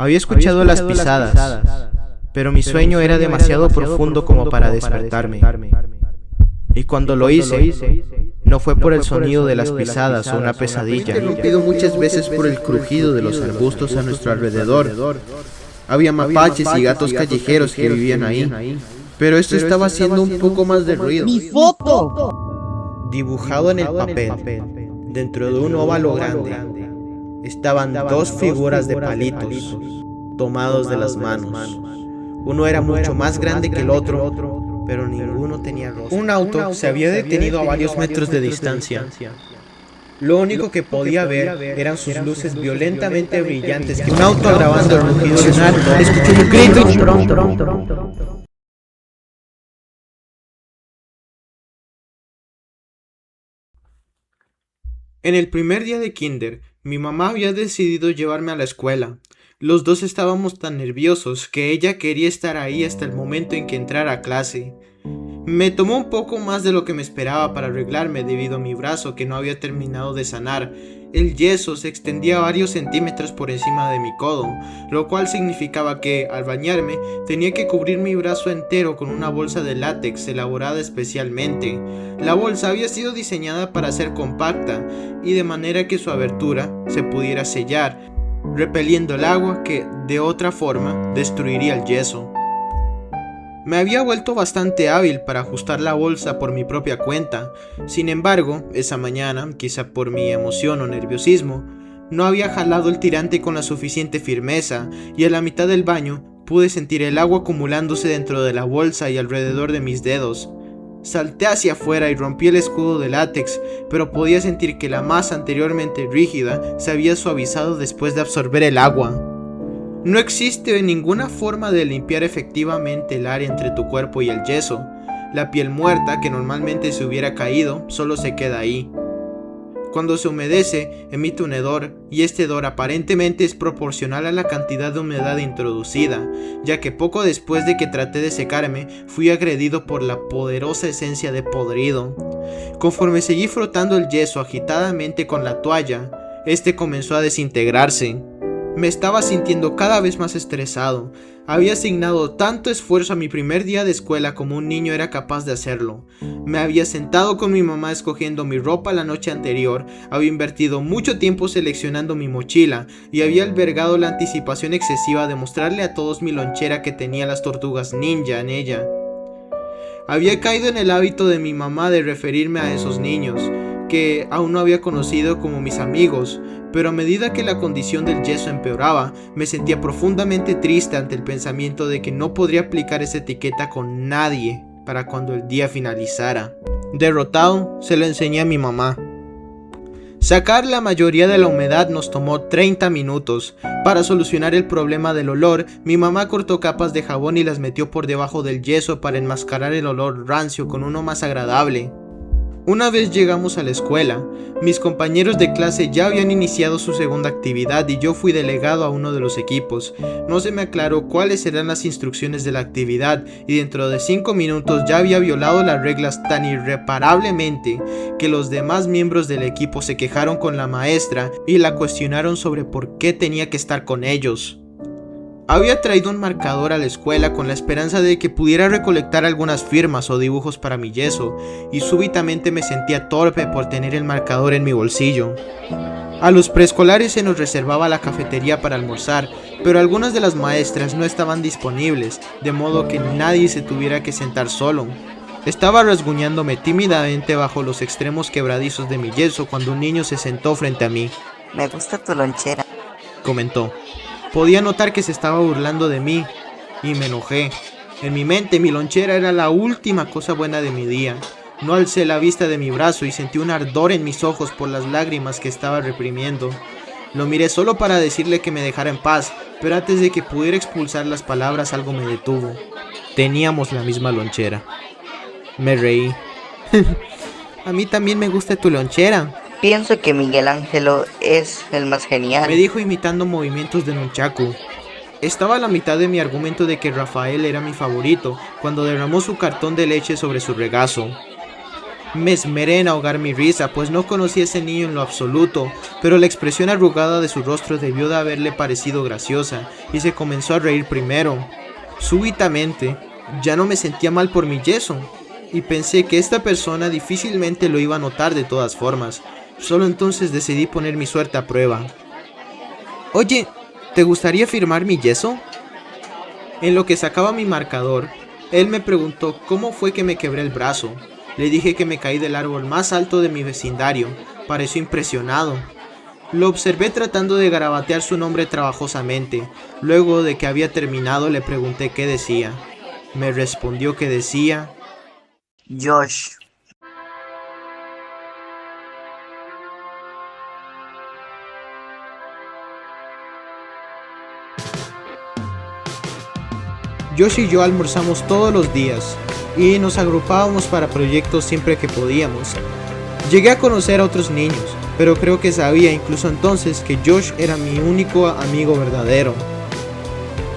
Había escuchado las pisadas, pero mi sueño era demasiado profundo como para despertarme. Y cuando lo hice, no fue por el sonido de las pisadas o una pesadilla. Interrumpido muchas veces por el crujido de los arbustos a nuestro alrededor. Había mapaches y gatos callejeros que vivían ahí, pero esto estaba haciendo un poco más de ruido. ¡Mi foto! Dibujado en el papel, dentro de un óvalo grande, estaban dos figuras de palitos, tomados de las manos. Uno era mucho más grande que el otro, pero ninguno tenía rostro. Un auto se había detenido a varios metros de distancia. Lo único que podía ver eran sus luces violentamente brillantes. Un auto agravando el rugido de un auto. Escuché un grito. En el primer día de kinder, mi mamá había decidido llevarme a la escuela. Los dos estábamos tan nerviosos que ella quería estar ahí hasta el momento en que entrara a clase. Me tomó un poco más de lo que me esperaba para arreglarme debido a mi brazo que no había terminado de sanar. El yeso se extendía varios centímetros por encima de mi codo, lo cual significaba que, al bañarme, tenía que cubrir mi brazo entero con una bolsa de látex elaborada especialmente. La bolsa había sido diseñada para ser compacta y de manera que su abertura se pudiera sellar, repeliendo el agua que, de otra forma, destruiría el yeso. Me había vuelto bastante hábil para ajustar la bolsa por mi propia cuenta. Sin embargo, esa mañana, quizá por mi emoción o nerviosismo, no había jalado el tirante con la suficiente firmeza y a la mitad del baño pude sentir el agua acumulándose dentro de la bolsa y alrededor de mis dedos. Salté hacia afuera y rompí el escudo de látex, pero podía sentir que la masa anteriormente rígida se había suavizado después de absorber el agua. No existe ninguna forma de limpiar efectivamente el área entre tu cuerpo y el yeso. La piel muerta, que normalmente se hubiera caído, solo se queda ahí. Cuando se humedece, emite un hedor, y este hedor aparentemente es proporcional a la cantidad de humedad introducida, ya que poco después de que traté de secarme, fui agredido por la poderosa esencia de podrido. Conforme seguí frotando el yeso agitadamente con la toalla, este comenzó a desintegrarse. Me estaba sintiendo cada vez más estresado. Había asignado tanto esfuerzo a mi primer día de escuela como un niño era capaz de hacerlo. Me había sentado con mi mamá escogiendo mi ropa la noche anterior, había invertido mucho tiempo seleccionando mi mochila y había albergado la anticipación excesiva de mostrarle a todos mi lonchera que tenía las tortugas ninja en ella. Había caído en el hábito de mi mamá de referirme a esos niños, que aún no había conocido como mis amigos, pero a medida que la condición del yeso empeoraba, me sentía profundamente triste ante el pensamiento de que no podría aplicar esa etiqueta con nadie para cuando el día finalizara. Derrotado, se lo enseñé a mi mamá. Sacar la mayoría de la humedad nos tomó 30 minutos. Para solucionar el problema del olor, mi mamá cortó capas de jabón y las metió por debajo del yeso para enmascarar el olor rancio con uno más agradable. Una vez llegamos a la escuela, mis compañeros de clase ya habían iniciado su segunda actividad y yo fui delegado a uno de los equipos. No se me aclaró cuáles eran las instrucciones de la actividad y dentro de 5 minutos ya había violado las reglas tan irreparablemente que los demás miembros del equipo se quejaron con la maestra y la cuestionaron sobre por qué tenía que estar con ellos. Había traído un marcador a la escuela con la esperanza de que pudiera recolectar algunas firmas o dibujos para mi yeso, y súbitamente me sentía torpe por tener el marcador en mi bolsillo. A los preescolares se nos reservaba la cafetería para almorzar, pero algunas de las maestras no estaban disponibles, de modo que nadie se tuviera que sentar solo. Estaba rasguñándome tímidamente bajo los extremos quebradizos de mi yeso cuando un niño se sentó frente a mí. Me gusta tu lonchera, comentó. Podía notar que se estaba burlando de mí y me enojé. En mi mente mi lonchera era la última cosa buena de mi día. No alcé la vista de mi brazo y sentí un ardor en mis ojos por las lágrimas que estaba reprimiendo. Lo miré solo para decirle que me dejara en paz, pero antes de que pudiera expulsar las palabras algo me detuvo. Teníamos la misma lonchera. Me reí. A mí también me gusta tu lonchera. Pienso que Miguel Ángelo es el más genial, me dijo imitando movimientos de nunchaku. Estaba a la mitad de mi argumento de que Rafael era mi favorito, cuando derramó su cartón de leche sobre su regazo. Me esmeré en ahogar mi risa, pues no conocía a ese niño en lo absoluto, pero la expresión arrugada de su rostro debió de haberle parecido graciosa, y se comenzó a reír primero. Súbitamente, ya no me sentía mal por mi yeso, y pensé que esta persona difícilmente lo iba a notar de todas formas. Solo entonces decidí poner mi suerte a prueba. Oye, ¿te gustaría firmar mi yeso? En lo que sacaba mi marcador, él me preguntó cómo fue que me quebré el brazo. Le dije que me caí del árbol más alto de mi vecindario. Pareció impresionado. Lo observé tratando de garabatear su nombre trabajosamente. Luego de que había terminado le pregunté qué decía. Me respondió que decía... Josh. Josh y yo almorzamos todos los días y nos agrupábamos para proyectos siempre que podíamos. Llegué a conocer a otros niños, pero creo que sabía incluso entonces que Josh era mi único amigo verdadero.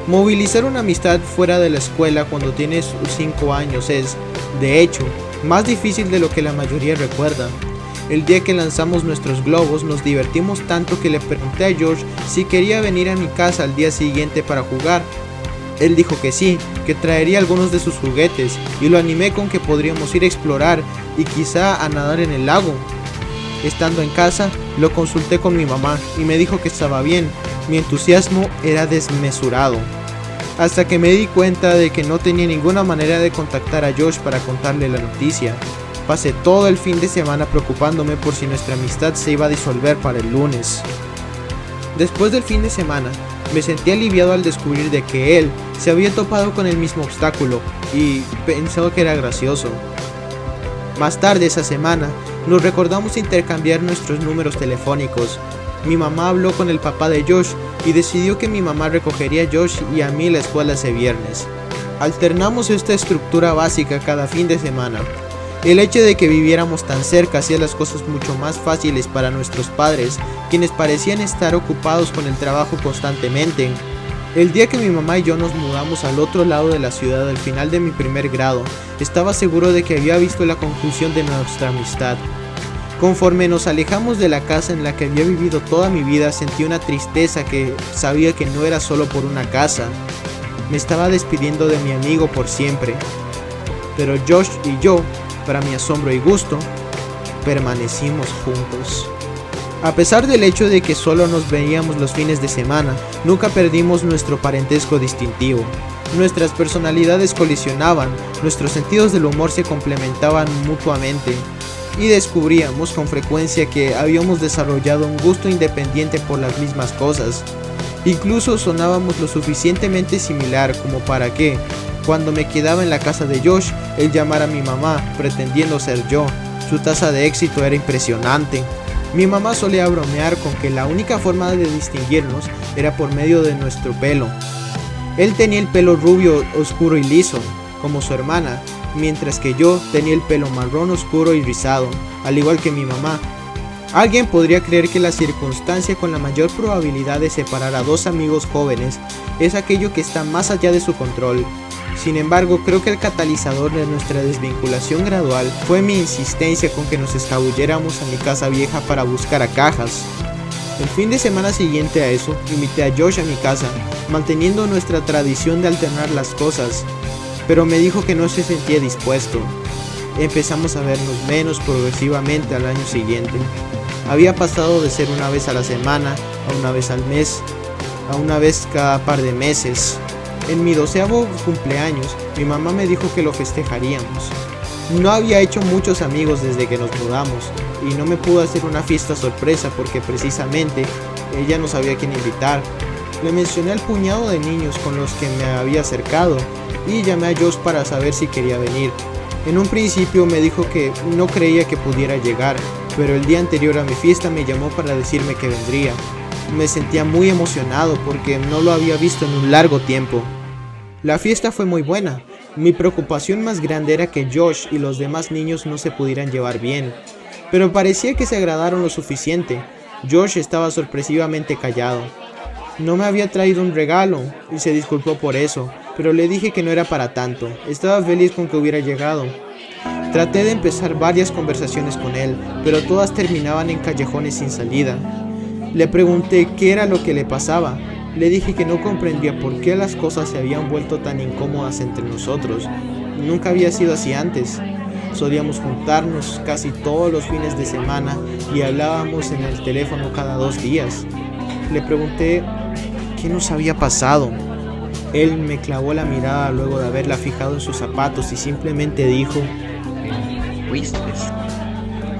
Movilizar una amistad fuera de la escuela cuando tienes 5 años es, de hecho, más difícil de lo que la mayoría recuerda. El día que lanzamos nuestros globos nos divertimos tanto que le pregunté a Josh si quería venir a mi casa al día siguiente para jugar. Él dijo que sí, que traería algunos de sus juguetes, y lo animé con que podríamos ir a explorar y quizá a nadar en el lago. Estando en casa, lo consulté con mi mamá y me dijo que estaba bien. Mi entusiasmo era desmesurado, hasta que me di cuenta de que no tenía ninguna manera de contactar a Josh para contarle la noticia. Pasé todo el fin de semana preocupándome por si nuestra amistad se iba a disolver para el lunes. Después del fin de semana, me sentí aliviado al descubrir de que él se había topado con el mismo obstáculo y pensó que era gracioso. Más tarde esa semana, nos recordamos intercambiar nuestros números telefónicos. Mi mamá habló con el papá de Josh y decidió que mi mamá recogería a Josh y a mí la escuela ese viernes. Alternamos esta estructura básica cada fin de semana. El hecho de que viviéramos tan cerca hacía las cosas mucho más fáciles para nuestros padres, quienes parecían estar ocupados con el trabajo constantemente. El día que mi mamá y yo nos mudamos al otro lado de la ciudad al final de mi primer grado, estaba seguro de que había visto la conclusión de nuestra amistad. Conforme nos alejamos de la casa en la que había vivido toda mi vida, sentí una tristeza que sabía que no era solo por una casa. Me estaba despidiendo de mi amigo por siempre. Pero Josh y yo, para mi asombro y gusto, permanecimos juntos. A pesar del hecho de que solo nos veíamos los fines de semana, nunca perdimos nuestro parentesco distintivo. Nuestras personalidades colisionaban, nuestros sentidos del humor se complementaban mutuamente, y descubríamos con frecuencia que habíamos desarrollado un gusto independiente por las mismas cosas. Incluso sonábamos lo suficientemente similar como para que, cuando me quedaba en la casa de Josh, él llamara a mi mamá, pretendiendo ser yo. Su tasa de éxito era impresionante. Mi mamá solía bromear con que la única forma de distinguirnos era por medio de nuestro pelo. Él tenía el pelo rubio, oscuro y liso, como su hermana, mientras que yo tenía el pelo marrón oscuro y rizado, al igual que mi mamá. Alguien podría creer que la circunstancia con la mayor probabilidad de separar a dos amigos jóvenes es aquello que está más allá de su control. Sin embargo, creo que el catalizador de nuestra desvinculación gradual fue mi insistencia con que nos escabulléramos a mi casa vieja para buscar a Cajas. El fin de semana siguiente a eso, invité a Josh a mi casa, manteniendo nuestra tradición de alternar las cosas, pero me dijo que no se sentía dispuesto. Empezamos a vernos menos progresivamente al año siguiente. Había pasado de ser una vez a la semana, a una vez al mes, a una vez cada par de meses. En mi 12º cumpleaños, mi mamá me dijo que lo festejaríamos. No había hecho muchos amigos desde que nos mudamos, y no me pudo hacer una fiesta sorpresa porque precisamente ella no sabía a quién invitar. Le mencioné al puñado de niños con los que me había acercado, y llamé a Josh para saber si quería venir. En un principio me dijo que no creía que pudiera llegar, pero el día anterior a mi fiesta me llamó para decirme que vendría. Me sentía muy emocionado porque no lo había visto en un largo tiempo. La fiesta fue muy buena. Mi preocupación más grande era que Josh y los demás niños no se pudieran llevar bien, pero parecía que se agradaron lo suficiente. Josh estaba sorpresivamente callado. No me había traído un regalo y se disculpó por eso, pero le dije que no era para tanto. Estaba feliz con que hubiera llegado. Traté de empezar varias conversaciones con él, pero todas terminaban en callejones sin salida. Le pregunté qué era lo que le pasaba. Le dije que no comprendía por qué las cosas se habían vuelto tan incómodas entre nosotros. Nunca había sido así antes. Solíamos juntarnos casi todos los fines de semana y hablábamos en el teléfono cada 2 días. Le pregunté qué nos había pasado. Él me clavó la mirada luego de haberla fijado en sus zapatos y simplemente dijo: ¿Fuiste?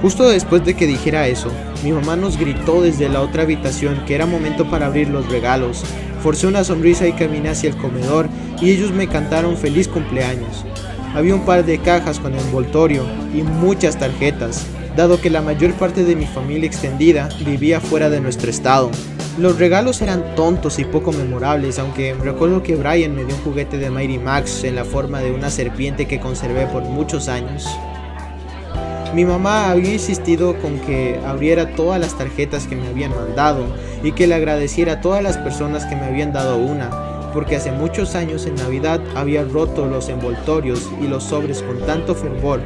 Justo después de que dijera eso, mi mamá nos gritó desde la otra habitación que era momento para abrir los regalos. Forcé una sonrisa y caminé hacia el comedor y ellos me cantaron feliz cumpleaños. Había un par de cajas con envoltorio y muchas tarjetas, dado que la mayor parte de mi familia extendida vivía fuera de nuestro estado. Los regalos eran tontos y poco memorables, aunque recuerdo que Brian me dio un juguete de Mighty Max en la forma de una serpiente que conservé por muchos años. Mi mamá había insistido con que abriera todas las tarjetas que me habían mandado y que le agradeciera a todas las personas que me habían dado una, porque hace muchos años en Navidad había roto los envoltorios y los sobres con tanto fervor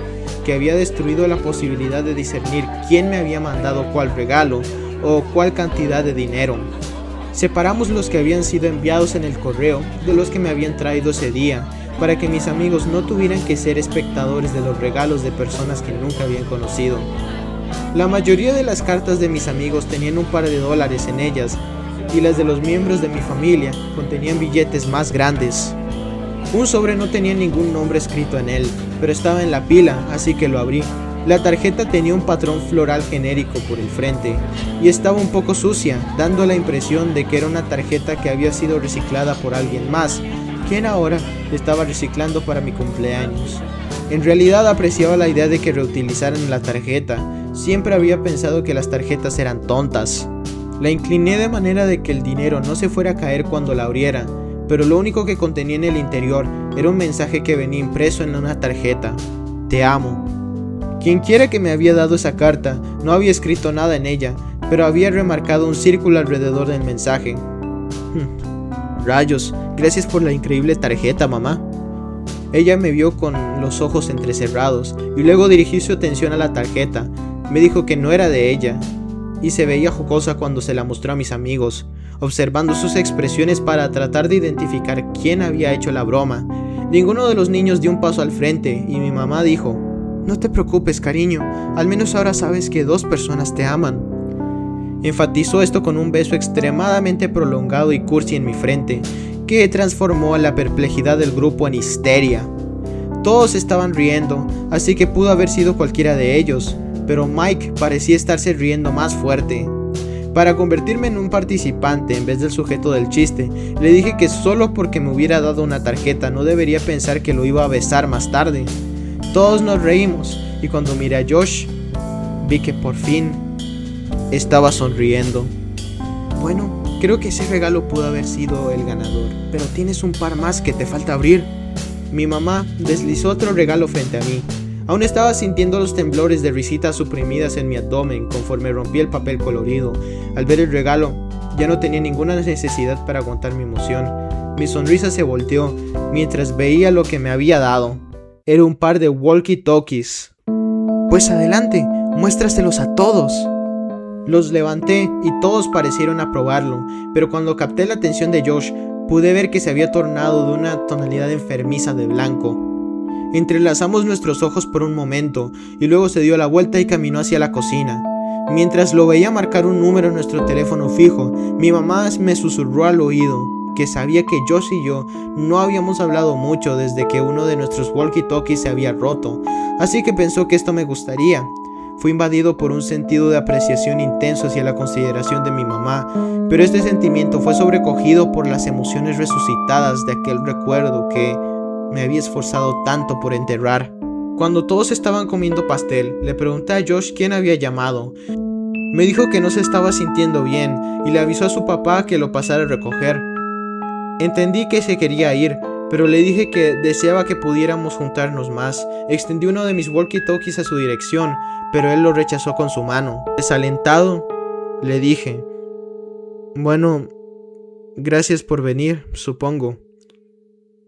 que había destruido la posibilidad de discernir quién me había mandado cuál regalo o cuál cantidad de dinero. Separamos los que habían sido enviados en el correo de los que me habían traído ese día, para que mis amigos no tuvieran que ser espectadores de los regalos de personas que nunca habían conocido. La mayoría de las cartas de mis amigos tenían un par de dólares en ellas, y las de los miembros de mi familia contenían billetes más grandes. Un sobre no tenía ningún nombre escrito en él, pero estaba en la pila, así que lo abrí. La tarjeta tenía un patrón floral genérico por el frente, y estaba un poco sucia, dando la impresión de que era una tarjeta que había sido reciclada por alguien más, quien ahora estaba reciclando para mi cumpleaños. En realidad apreciaba la idea de que reutilizaran la tarjeta. Siempre había pensado que las tarjetas eran tontas. La incliné de manera de que el dinero no se fuera a caer cuando la abriera, pero lo único que contenía en el interior era un mensaje que venía impreso en una tarjeta: Te amo. Quienquiera que me había dado esa carta no había escrito nada en ella, pero había remarcado un círculo alrededor del mensaje. Rayos, gracias por la increíble tarjeta, mamá. Ella me vio con los ojos entrecerrados y luego dirigió su atención a la tarjeta. Me dijo que no era de ella y se veía jocosa cuando se la mostró a mis amigos, observando sus expresiones para tratar de identificar quién había hecho la broma. Ninguno de los niños dio un paso al frente y mi mamá dijo: No te preocupes, cariño, al menos ahora sabes que 2 personas te aman. Enfatizó esto con un beso extremadamente prolongado y cursi en mi frente, que transformó la perplejidad del grupo en histeria. Todos estaban riendo, así que pudo haber sido cualquiera de ellos, pero Mike parecía estarse riendo más fuerte. Para convertirme en un participante en vez del sujeto del chiste, le dije que solo porque me hubiera dado una tarjeta no debería pensar que lo iba a besar más tarde. Todos nos reímos, y cuando miré a Josh, vi que por fin estaba sonriendo. Bueno, creo que ese regalo pudo haber sido el ganador, pero tienes un par más que te falta abrir. Mi mamá deslizó otro regalo frente a mí. Aún estaba sintiendo los temblores de risitas suprimidas en mi abdomen conforme rompí el papel colorido. Al ver el regalo, ya no tenía ninguna necesidad para aguantar mi emoción. Mi sonrisa se volteó mientras veía lo que me había dado. Era un par de walkie-talkies. Pues adelante, muéstraselos a todos. Los levanté y todos parecieron aprobarlo, pero cuando capté la atención de Josh, pude ver que se había tornado de una tonalidad enfermiza de blanco. Entrelazamos nuestros ojos por un momento y luego se dio la vuelta y caminó hacia la cocina. Mientras lo veía marcar un número en nuestro teléfono fijo, mi mamá me susurró al oído que sabía que Josh y yo no habíamos hablado mucho desde que uno de nuestros walkie-talkies se había roto, así que pensó que esto me gustaría. Fui invadido por un sentido de apreciación intenso hacia la consideración de mi mamá, pero este sentimiento fue sobrecogido por las emociones resucitadas de aquel recuerdo que me había esforzado tanto por enterrar. Cuando todos estaban comiendo pastel, le pregunté a Josh quién había llamado. Me dijo que no se estaba sintiendo bien y le avisó a su papá que lo pasara a recoger. Entendí que se quería ir, pero le dije que deseaba que pudiéramos juntarnos más. Extendí uno de mis walkie-talkies a su dirección, pero él lo rechazó con su mano. Desalentado, le dije: Bueno, gracias por venir, supongo.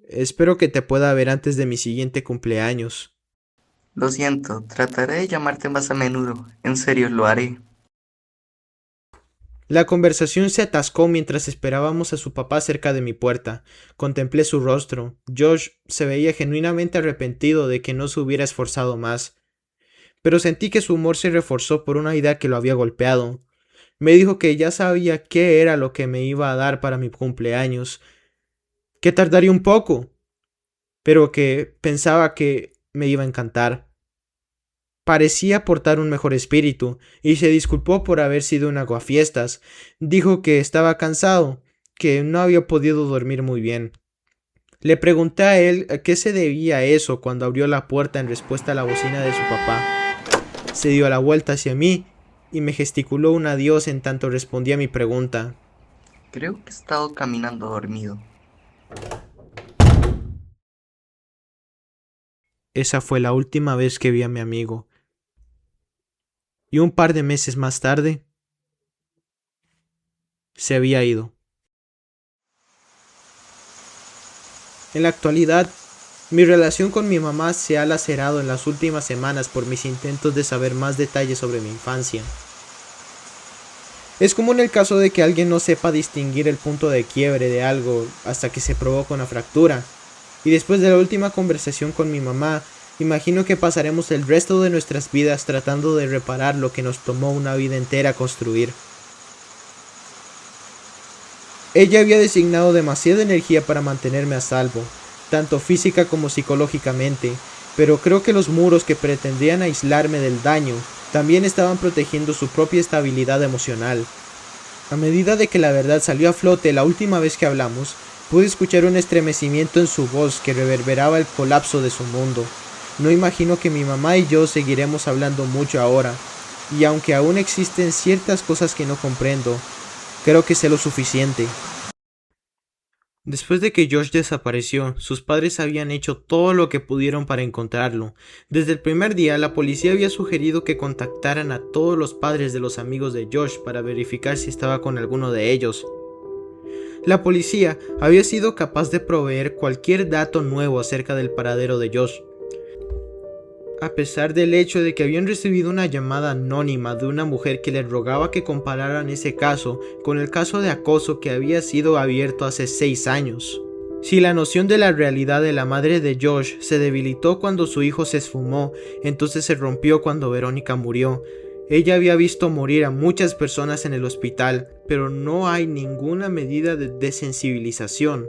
Espero que te pueda ver antes de mi siguiente cumpleaños. Lo siento, trataré de llamarte más a menudo. En serio, lo haré. La conversación se atascó mientras esperábamos a su papá cerca de mi puerta. Contemplé su rostro. Josh se veía genuinamente arrepentido de que no se hubiera esforzado más. Pero sentí que su humor se reforzó por una idea que lo había golpeado. Me dijo que ya sabía qué era lo que me iba a dar para mi cumpleaños, que tardaría un poco, pero que pensaba que me iba a encantar. Parecía portar un mejor espíritu, y se disculpó por haber sido un aguafiestas. Dijo que estaba cansado, que no había podido dormir muy bien. Le pregunté a él a qué se debía eso cuando abrió la puerta en respuesta a la bocina de su papá. Se dio la vuelta hacia mí y me gesticuló un adiós en tanto respondía a mi pregunta. Creo que he estado caminando dormido. Esa fue la última vez que vi a mi amigo. Y un par de meses más tarde, se había ido. En la actualidad, mi relación con mi mamá se ha lacerado en las últimas semanas por mis intentos de saber más detalles sobre mi infancia. Es común el caso de que alguien no sepa distinguir el punto de quiebre de algo hasta que se provoca una fractura. Y después de la última conversación con mi mamá, imagino que pasaremos el resto de nuestras vidas tratando de reparar lo que nos tomó una vida entera construir. Ella había designado demasiada energía para mantenerme a salvo, tanto física como psicológicamente, pero creo que los muros que pretendían aislarme del daño también estaban protegiendo su propia estabilidad emocional. A medida de que la verdad salió a flote la última vez que hablamos, pude escuchar un estremecimiento en su voz que reverberaba el colapso de su mundo. No imagino que mi mamá y yo seguiremos hablando mucho ahora, y aunque aún existen ciertas cosas que no comprendo, creo que sé lo suficiente. Después de que Josh desapareció, sus padres habían hecho todo lo que pudieron para encontrarlo. Desde el primer día, la policía había sugerido que contactaran a todos los padres de los amigos de Josh para verificar si estaba con alguno de ellos. La policía había sido capaz de proveer cualquier dato nuevo acerca del paradero de Josh. A pesar del hecho de que habían recibido una llamada anónima de una mujer que les rogaba que compararan ese caso con el caso de acoso que había sido abierto hace 6 años. Si la noción de la realidad de la madre de Josh se debilitó cuando su hijo se esfumó, entonces se rompió cuando Verónica murió. Ella había visto morir a muchas personas en el hospital, pero no hay ninguna medida de desensibilización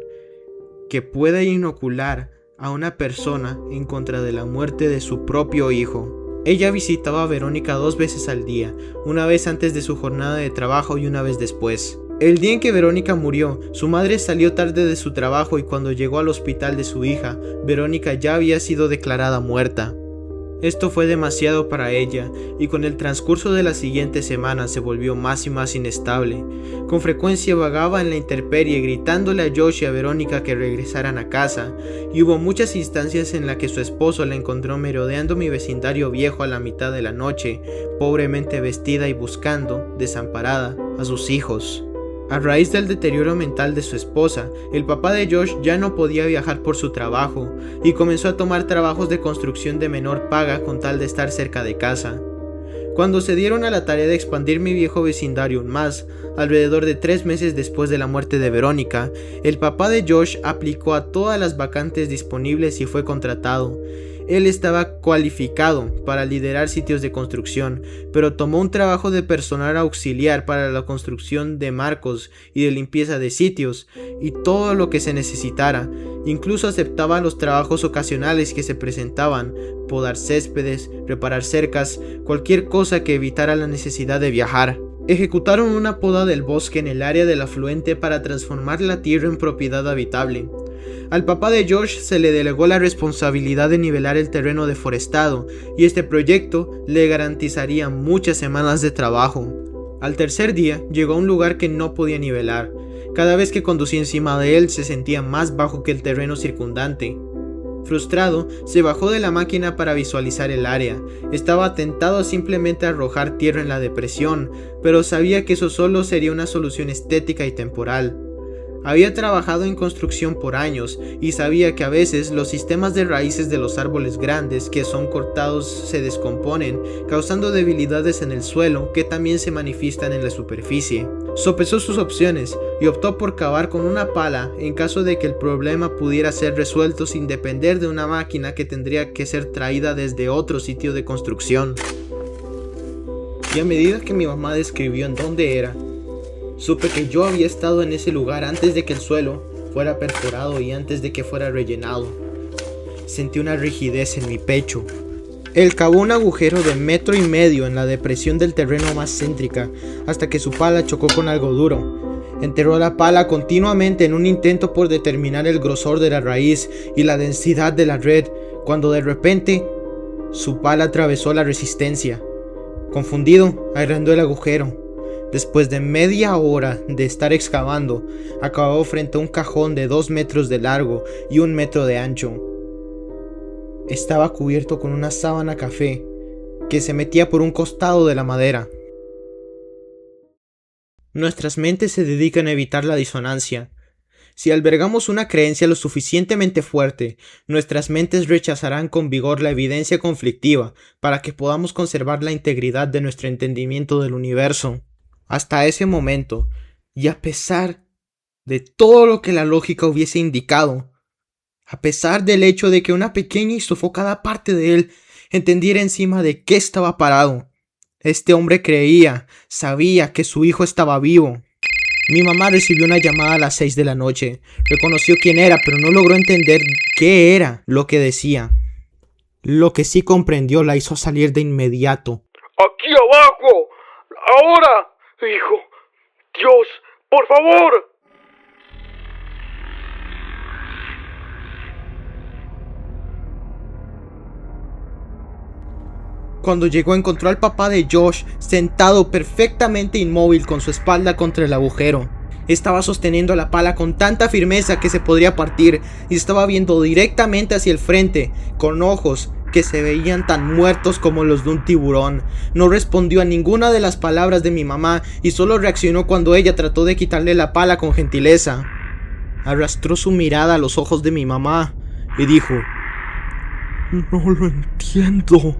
que pueda inocular a una persona en contra de la muerte de su propio hijo. Ella visitaba a Verónica 2 veces al día, una vez antes de su jornada de trabajo y una vez después. El día en que Verónica murió, su madre salió tarde de su trabajo y cuando llegó al hospital de su hija, Verónica ya había sido declarada muerta. Esto fue demasiado para ella, y con el transcurso de las siguientes semanas se volvió más y más inestable. Con frecuencia vagaba en la intemperie gritándole a Josh y a Verónica que regresaran a casa, y hubo muchas instancias en las que su esposo la encontró merodeando mi vecindario viejo a la mitad de la noche, pobremente vestida y buscando, desamparada, a sus hijos. A raíz del deterioro mental de su esposa, el papá de Josh ya no podía viajar por su trabajo y comenzó a tomar trabajos de construcción de menor paga con tal de estar cerca de casa. Cuando se dieron a la tarea de expandir mi viejo vecindario aún más, alrededor de 3 meses después de la muerte de Verónica, el papá de Josh aplicó a todas las vacantes disponibles y fue contratado. Él estaba cualificado para liderar sitios de construcción, pero tomó un trabajo de personal auxiliar para la construcción de marcos y de limpieza de sitios, y todo lo que se necesitara. Incluso aceptaba los trabajos ocasionales que se presentaban, podar céspedes, reparar cercas, cualquier cosa que evitara la necesidad de viajar. Ejecutaron una poda del bosque en el área del afluente para transformar la tierra en propiedad habitable. Al papá de Josh se le delegó la responsabilidad de nivelar el terreno deforestado, y este proyecto le garantizaría muchas semanas de trabajo. Al tercer día llegó a un lugar que no podía nivelar. Cada vez que conducía encima de él se sentía más bajo que el terreno circundante. Frustrado, se bajó de la máquina para visualizar el área. Estaba tentado a simplemente arrojar tierra en la depresión, pero sabía que eso solo sería una solución estética y temporal. Había trabajado en construcción por años y sabía que a veces los sistemas de raíces de los árboles grandes que son cortados se descomponen, causando debilidades en el suelo que también se manifiestan en la superficie. Sopesó sus opciones y optó por cavar con una pala en caso de que el problema pudiera ser resuelto sin depender de una máquina que tendría que ser traída desde otro sitio de construcción. Y a medida que mi mamá describió en dónde era, supe que yo había estado en ese lugar antes de que el suelo fuera perforado y antes de que fuera rellenado. Sentí una rigidez en mi pecho. Él cavó un agujero de 1,5 metros en la depresión del terreno más céntrica hasta que su pala chocó con algo duro. Enterró la pala continuamente en un intento por determinar el grosor de la raíz y la densidad de la red, cuando de repente su pala atravesó la resistencia. Confundido, agrandó el agujero. Después de media hora de estar excavando, acabó frente a un cajón de 2 metros de largo y 1 metro de ancho. Estaba cubierto con una sábana café que se metía por un costado de la madera. Nuestras mentes se dedican a evitar la disonancia. Si albergamos una creencia lo suficientemente fuerte, nuestras mentes rechazarán con vigor la evidencia conflictiva para que podamos conservar la integridad de nuestro entendimiento del universo. Hasta ese momento, y a pesar de todo lo que la lógica hubiese indicado, a pesar del hecho de que una pequeña y sofocada parte de él entendiera encima de qué estaba parado, este hombre sabía que su hijo estaba vivo. Mi mamá recibió una llamada a las 6 de la noche. Reconoció quién era, pero no logró entender qué era lo que decía. Lo que sí comprendió la hizo salir de inmediato. ¡Aquí abajo! ¡Ahora! Hijo, Dios, por favor. Cuando llegó encontró al papá de Josh sentado perfectamente inmóvil con su espalda contra el agujero. Estaba sosteniendo la pala con tanta firmeza que se podría partir y estaba viendo directamente hacia el frente, con ojos que se veían tan muertos como los de un tiburón. No respondió a ninguna de las palabras de mi mamá y solo reaccionó cuando ella trató de quitarle la pala con gentileza. Arrastró su mirada a los ojos de mi mamá y dijo: "No lo entiendo".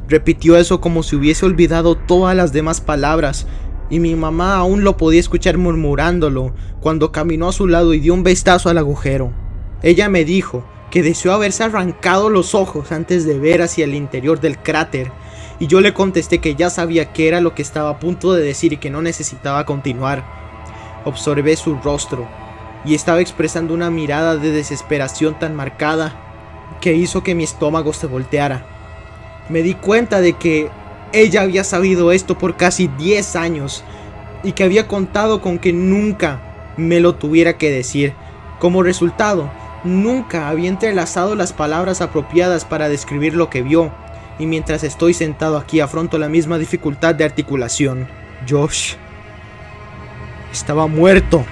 Repitió eso como si hubiese olvidado todas las demás palabras, y mi mamá aún lo podía escuchar murmurándolo cuando caminó a su lado y dio un vistazo al agujero. Ella me dijo que deseó haberse arrancado los ojos antes de ver hacia el interior del cráter, y yo le contesté que ya sabía qué era lo que estaba a punto de decir y que no necesitaba continuar. Observé su rostro, y estaba expresando una mirada de desesperación tan marcada que hizo que mi estómago se volteara. Me di cuenta de que ella había sabido esto por casi 10 años, y que había contado con que nunca me lo tuviera que decir. Como resultado, nunca había entrelazado las palabras apropiadas para describir lo que vio, y mientras estoy sentado aquí afronto la misma dificultad de articulación. Josh estaba muerto.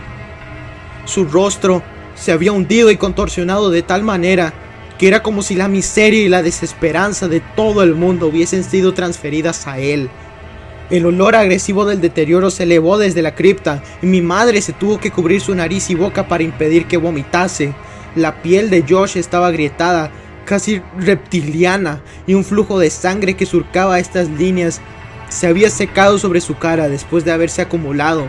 Su rostro se había hundido y contorsionado de tal manera que era como si la miseria y la desesperanza de todo el mundo hubiesen sido transferidas a él. El olor agresivo del deterioro se elevó desde la cripta y mi madre se tuvo que cubrir su nariz y boca para impedir que vomitase. La piel de Josh estaba agrietada, casi reptiliana, y un flujo de sangre que surcaba estas líneas se había secado sobre su cara después de haberse acumulado.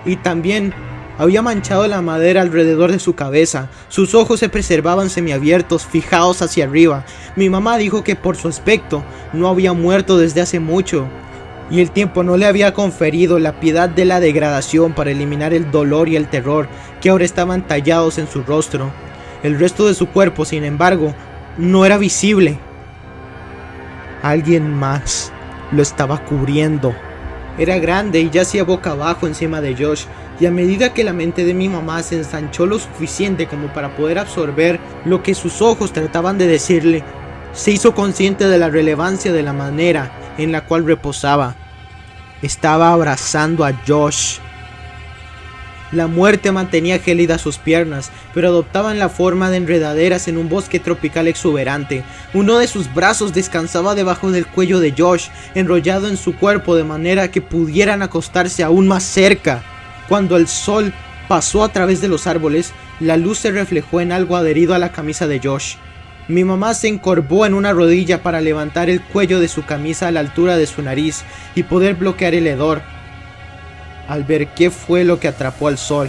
Y también había manchado la madera alrededor de su cabeza. Sus ojos se preservaban semiabiertos, fijados hacia arriba. Mi mamá dijo que por su aspecto no había muerto desde hace mucho, y el tiempo no le había conferido la piedad de la degradación para eliminar el dolor y el terror que ahora estaban tallados en su rostro. El resto de su cuerpo, sin embargo, no era visible. Alguien más lo estaba cubriendo. Era grande y yacía boca abajo encima de Josh, y a medida que la mente de mi mamá se ensanchó lo suficiente como para poder absorber lo que sus ojos trataban de decirle, se hizo consciente de la relevancia de la manera en la cual reposaba. Estaba abrazando a Josh. La muerte mantenía gélidas sus piernas, pero adoptaban la forma de enredaderas en un bosque tropical exuberante. Uno de sus brazos descansaba debajo del cuello de Josh, enrollado en su cuerpo de manera que pudieran acostarse aún más cerca. Cuando el sol pasó a través de los árboles, la luz se reflejó en algo adherido a la camisa de Josh. Mi mamá se encorvó en una rodilla para levantar el cuello de su camisa a la altura de su nariz y poder bloquear el hedor. Al ver qué fue lo que atrapó al sol,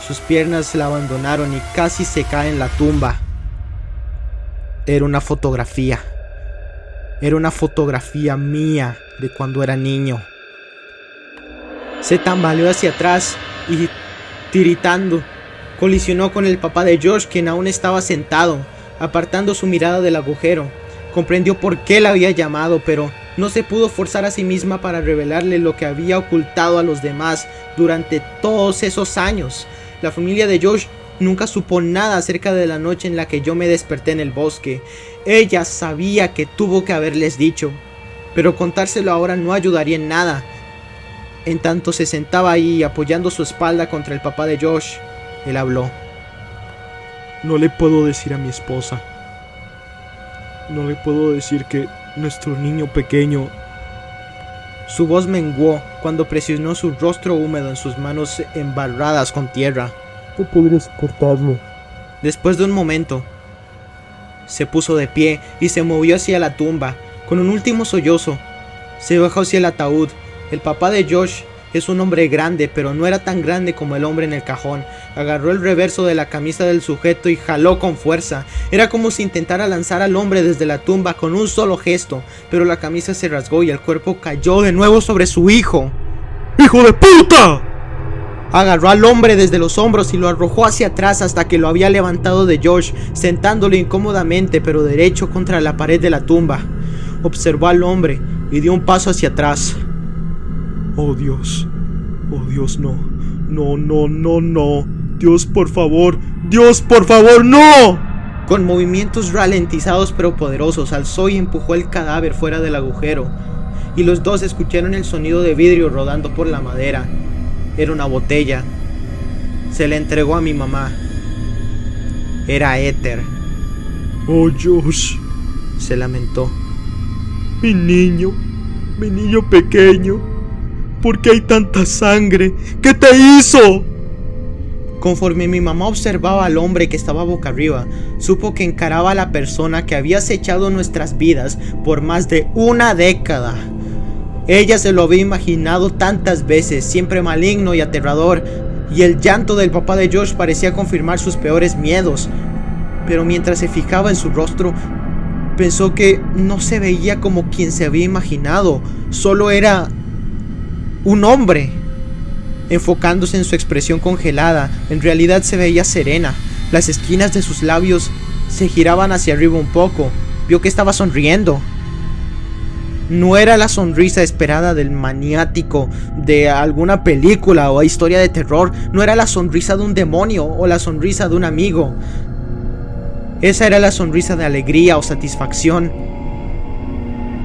sus piernas la abandonaron y casi se cae en la tumba. Era una fotografía. Era una fotografía mía de cuando era niño. Se tambaleó hacia atrás y, tiritando, colisionó con el papá de Josh, quien aún estaba sentado, apartando su mirada del agujero. Comprendió por qué la había llamado, pero no se pudo forzar a sí misma para revelarle lo que había ocultado a los demás durante todos esos años. La familia de Josh nunca supo nada acerca de la noche en la que yo me desperté en el bosque. Ella sabía que tuvo que haberles dicho, pero contárselo ahora no ayudaría en nada. En tanto se sentaba ahí apoyando su espalda contra el papá de Josh, él habló. No le puedo decir a mi esposa. No le puedo decir que nuestro niño pequeño... Su voz menguó cuando presionó su rostro húmedo en sus manos embarradas con tierra. No podría soportarlo. Después de un momento, se puso de pie y se movió hacia la tumba. Con un último sollozo, se bajó hacia el ataúd. El papá de Josh es un hombre grande, pero no era tan grande como el hombre en el cajón. Agarró el reverso de la camisa del sujeto y jaló con fuerza. Era como si intentara lanzar al hombre desde la tumba con un solo gesto, pero la camisa se rasgó y el cuerpo cayó de nuevo sobre su hijo. ¡Hijo de puta! Agarró al hombre desde los hombros y lo arrojó hacia atrás hasta que lo había levantado de Josh, sentándolo incómodamente pero derecho contra la pared de la tumba. Observó al hombre y dio un paso hacia atrás. Oh Dios, no, no, Dios por favor, no. Con movimientos ralentizados pero poderosos, alzó y empujó el cadáver fuera del agujero, y los dos escucharon el sonido de vidrio rodando por la madera. Era una botella. Se la entregó a mi mamá. Era éter. Oh Josh, se lamentó. Mi niño pequeño, ¿por qué hay tanta sangre? ¿Qué te hizo? Conforme mi mamá observaba al hombre que estaba boca arriba, supo que encaraba a la persona que había acechado nuestras vidas por más de una década. Ella se lo había imaginado tantas veces, siempre maligno y aterrador, y el llanto del papá de Josh parecía confirmar sus peores miedos. Pero mientras se fijaba en su rostro, pensó que no se veía como quien se había imaginado, solo era un hombre. Enfocándose en su expresión congelada, en realidad se veía serena. Las esquinas de sus labios se giraban hacia arriba un poco. Vio que estaba sonriendo. No era la sonrisa esperada del maniático de alguna película o historia de terror. No era la sonrisa de un demonio o la sonrisa de un amigo. Esa era la sonrisa de alegría o satisfacción.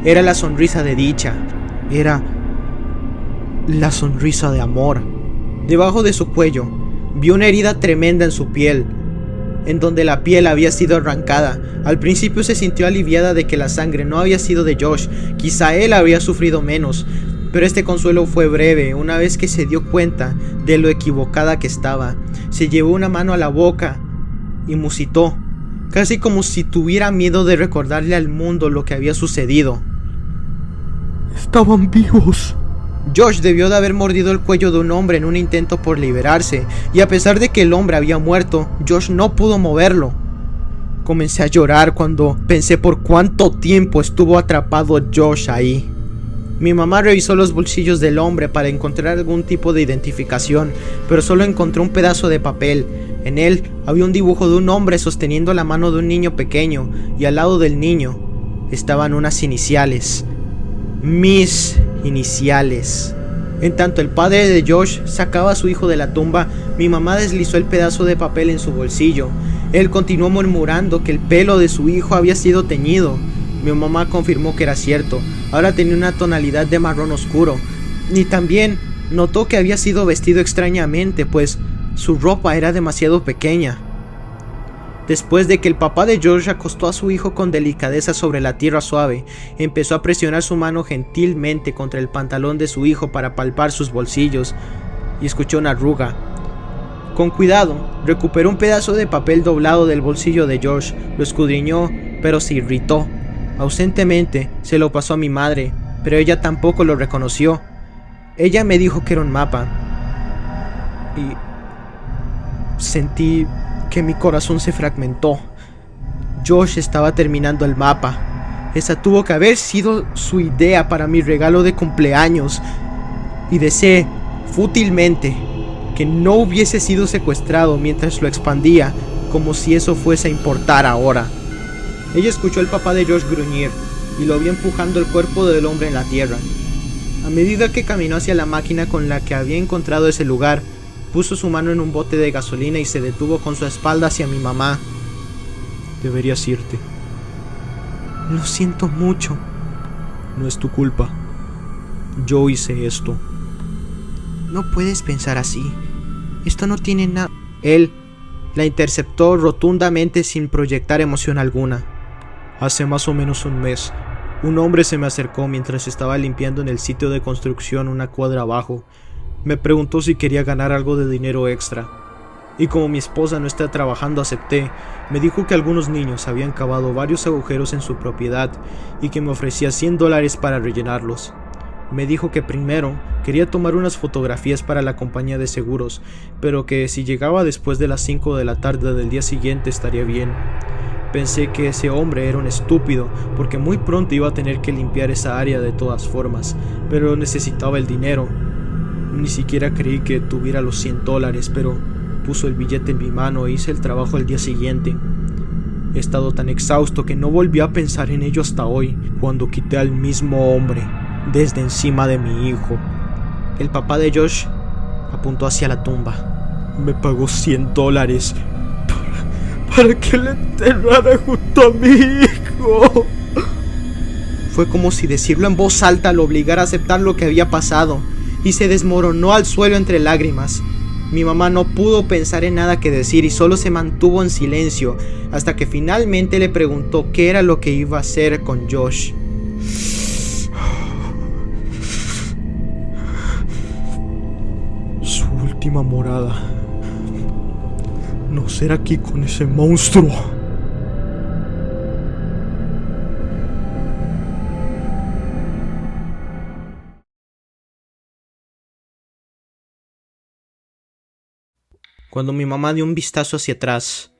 Era la sonrisa de dicha. Era la sonrisa de amor. Debajo de su cuello vio una herida tremenda en su piel, en donde la piel había sido arrancada. Al principio se sintió aliviada de que la sangre no había sido de Josh. Quizá él había sufrido menos, pero este consuelo fue breve. Una vez que se dio cuenta de lo equivocada que estaba, se llevó una mano a la boca y musitó, casi como si tuviera miedo de recordarle al mundo lo que había sucedido. Estaban vivos. Josh debió de haber mordido el cuello de un hombre en un intento por liberarse, y a pesar de que el hombre había muerto, Josh no pudo moverlo. Comencé a llorar cuando pensé por cuánto tiempo estuvo atrapado Josh ahí. Mi mamá revisó los bolsillos del hombre para encontrar algún tipo de identificación, pero solo encontró un pedazo de papel. En él había un dibujo de un hombre sosteniendo la mano de un niño pequeño, y al lado del niño estaban unas iniciales. Mis iniciales. En tanto el padre de Josh sacaba a su hijo de la tumba, mi mamá deslizó el pedazo de papel en su bolsillo. Él continuó murmurando que el pelo de su hijo había sido teñido. Mi mamá confirmó que era cierto. Ahora tenía una tonalidad de marrón oscuro. Y también notó que había sido vestido extrañamente, pues su ropa era demasiado pequeña. Después de que el papá de Josh acostó a su hijo con delicadeza sobre la tierra suave, empezó a presionar su mano gentilmente contra el pantalón de su hijo para palpar sus bolsillos. y escuché una arruga. Con cuidado, recuperó un pedazo de papel doblado del bolsillo de Josh, lo escudriñó, pero se irritó. Ausentemente se lo pasó a mi madre, pero ella tampoco lo reconoció. Ella me dijo que era un mapa. Y sentí que mi corazón se fragmentó. Josh estaba terminando el mapa. Esa tuvo que haber sido su idea para mi regalo de cumpleaños. Y deseé, fútilmente, que no hubiese sido secuestrado mientras lo expandía, como si eso fuese a importar ahora. Ella escuchó al papá de Josh gruñir y lo vio empujando el cuerpo del hombre en la tierra. A medida que caminó hacia la máquina con la que había encontrado ese lugar, puso su mano en un bote de gasolina y se detuvo con su espalda hacia mi mamá. Deberías irte. Lo siento mucho. No es tu culpa. Yo hice esto. No puedes pensar así. Esto no tiene nada. Él la interceptó rotundamente sin proyectar emoción alguna. Hace más o menos un mes, un hombre se me acercó mientras estaba limpiando en el sitio de construcción una cuadra abajo. Me preguntó si quería ganar algo de dinero extra. Y como mi esposa no está trabajando, acepté. Me dijo que algunos niños habían cavado varios agujeros en su propiedad y que me ofrecía $100 para rellenarlos. Me dijo que primero quería tomar unas fotografías para la compañía de seguros, pero que si llegaba después de las 5 de la tarde del día siguiente estaría bien. Pensé que ese hombre era un estúpido, porque muy pronto iba a tener que limpiar esa área de todas formas, pero necesitaba el dinero. Ni siquiera creí que tuviera los $100, pero puso el billete en mi mano e hice el trabajo al día siguiente. He estado tan exhausto que no volví a pensar en ello hasta hoy, cuando quité al mismo hombre desde encima de mi hijo. El papá de Josh apuntó hacia la tumba. Me pagó $100 para que le enterrara junto a mi hijo. Fue como si decirlo en voz alta lo obligara a aceptar lo que había pasado, y se desmoronó al suelo entre lágrimas. Mi mamá no pudo pensar en nada que decir y solo se mantuvo en silencio hasta que finalmente le preguntó qué era lo que iba a hacer con Josh. Su última morada no será aquí con ese monstruo. Cuando mi mamá dio un vistazo hacia atrás,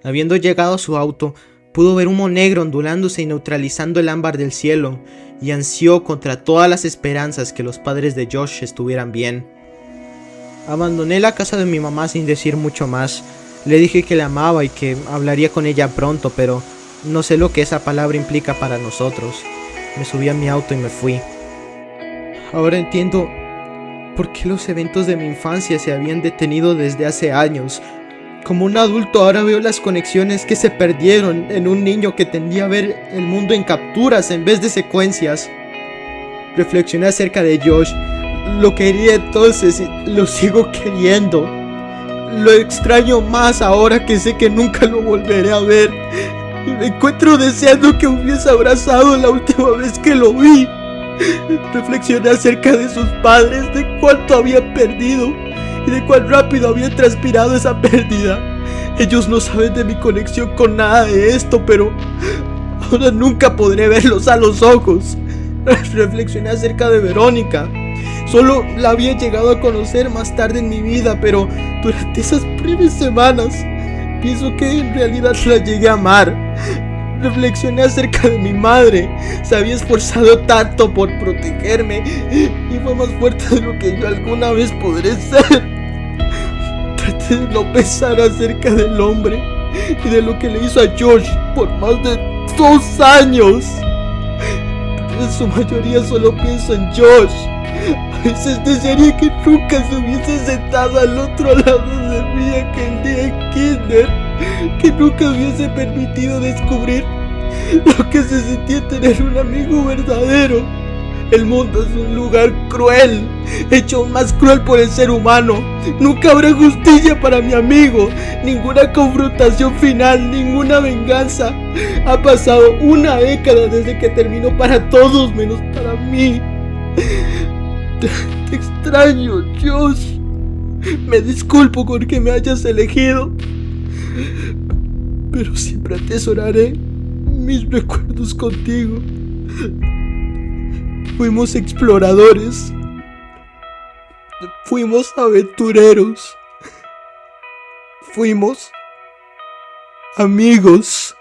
habiendo llegado a su auto, pudo ver humo negro ondulándose y neutralizando el ámbar del cielo, y ansió contra todas las esperanzas que los padres de Josh estuvieran bien. Abandoné la casa de mi mamá sin decir mucho más. Le dije que la amaba y que hablaría con ella pronto, pero no sé lo que esa palabra implica para nosotros. Me subí a mi auto y me fui. Ahora entiendo por qué los eventos de mi infancia se habían detenido desde hace años. Como un adulto ahora veo las conexiones que se perdieron en un niño que tendía a ver el mundo en capturas en vez de secuencias. Reflexioné acerca de Josh. Lo quería entonces y lo sigo queriendo. Lo extraño más ahora que sé que nunca lo volveré a ver. Y me encuentro deseando que hubiese abrazado la última vez que lo vi. Reflexioné acerca de sus padres, de cuánto había perdido y de cuán rápido había transpirado esa pérdida. Ellos no saben de mi conexión con nada de esto, pero ahora nunca podré verlos a los ojos. Reflexioné acerca de Verónica. Solo la había llegado a conocer más tarde en mi vida, pero durante esas breves semanas pienso que en realidad la llegué a amar. Reflexioné acerca de mi madre. Se había esforzado tanto por protegerme y fue más fuerte de lo que yo alguna vez podré ser. Traté de no pensar acerca del hombre y de lo que le hizo a Josh por más de 2 años. Pero en su mayoría solo pienso en Josh. A veces desearía que nunca se hubiese sentado al otro lado de mí aquel día en kinder, que nunca hubiese permitido descubrir lo que se sentía tener un amigo verdadero. El mundo es un lugar cruel, hecho aún más cruel por el ser humano. Nunca habrá justicia para mi amigo, ninguna confrontación final, ninguna venganza. Ha pasado 1 década desde que terminó para todos menos para mí. Te extraño, Josh. Me disculpo porque me hayas elegido, pero siempre atesoraré mis recuerdos contigo. Fuimos exploradores, fuimos aventureros, fuimos amigos.